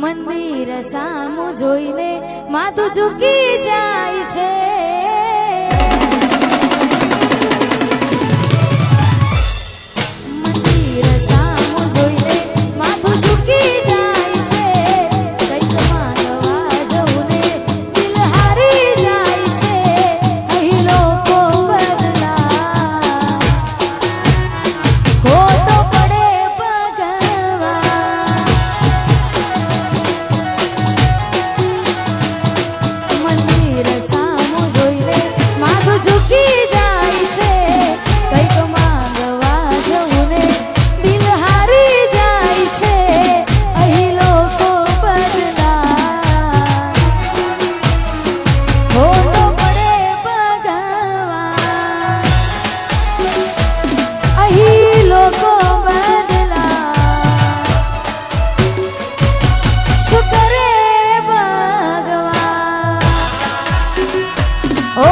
મંદિર સામું જોઈને માથું ઝૂકી જાય છે મંદિર સામું જોઈને માથું ઝૂકી જાય છે કંઈક માંગવા જવું ને દિલ હારી જાય છે અહીં લોકો બદલા ખોટો પડે ભગવાન મંદિર સામું જોઈને માથું ઝૂકી જાય છે કંઈક માંગવા જવું ને દિલ હારી જાય છે અહીં લોકો બદલા ખોટો પડે ભગવાન અહીં લોકો બદલા શું કરે ભગવાન ઓ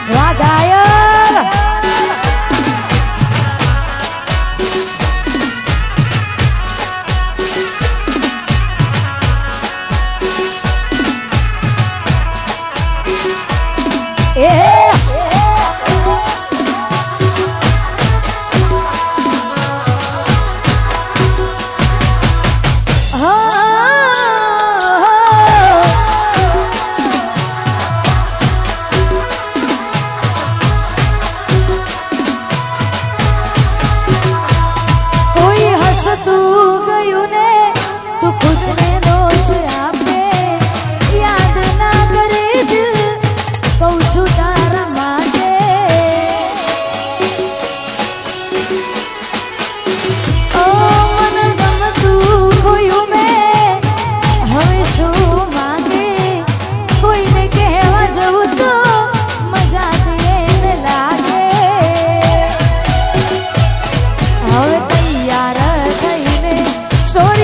વાહ ગાયલ કોઈ હસતું ગયું ને તું ખુદને દોષ આપે યાદ ના કરે દિલ કહું છું તારા માટે ઓ મન ગમતું ખોયું મેં હવે શું માંગે કોઈને કહેવા જવું તો મજાક એને લાગે હવે તૈયાર થઈને છોડ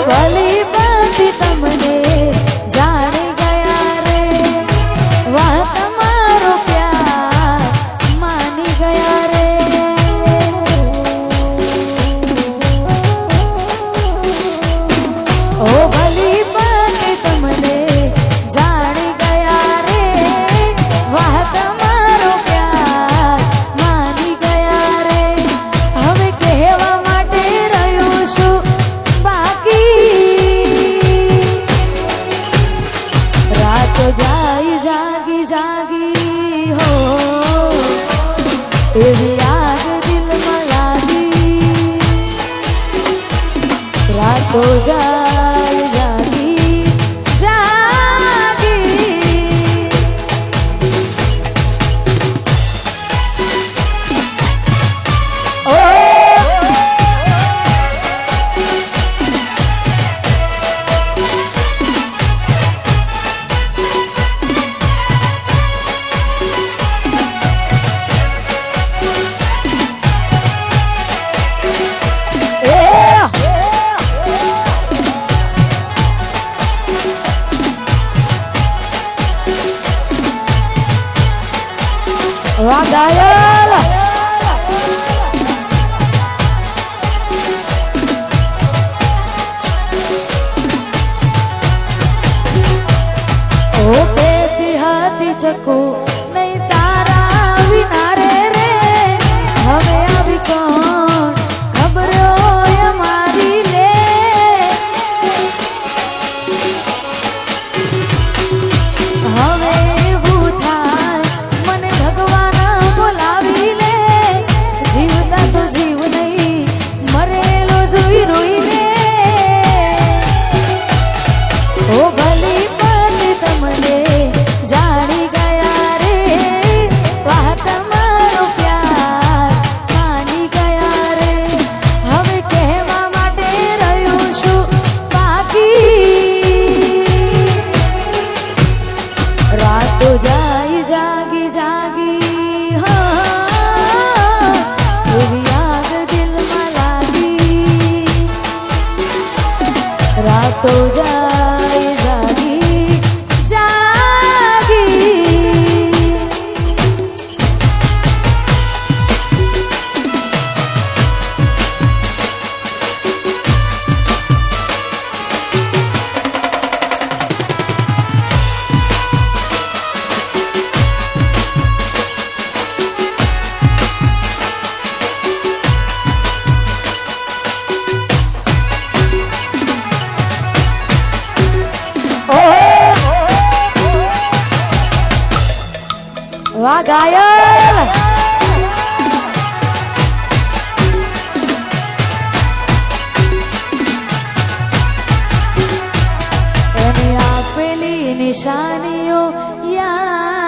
ભલી ભાંતિ તમને જાણી ગયા રે વાહ તમારો પ્યાર માની ગયા રે ઓ ભલી ભાંતિ તમને જાણી ગયા રે વાહ તમારો પ્યાર માની ગયા રે હવે કહેવા માટે રહ્યું છું રાતો જાય જાગી જાગી હો એવી આગ દિલમાં લાગી રાતો જાય જાગી જાગી ઓ વાહ ગાયલ ઓ કેતી હતી ચકો નહીં તારા વિના રે રે હવે આવી કોણ ખબર હોય મારી લે હવે એવું થાય મને ભગવાન બોલાવી લે જીવતા તો જીવ નહીં મરેલો જોઈ રોઈ લે ઓ ભલી ભાંતિ તમને જાણી ગયા રે વાહ તમારો પ્યાર માની ગયા રે હવે કહેવા માટે રહ્યું છું બાકી રાતો જાય જાગી જાગી હા એવી આગ દિલમાં લાગી રાતો જાય જાગી જાગી વાહ ગાયલ એની આપેલી નિશાનીઓ યાદ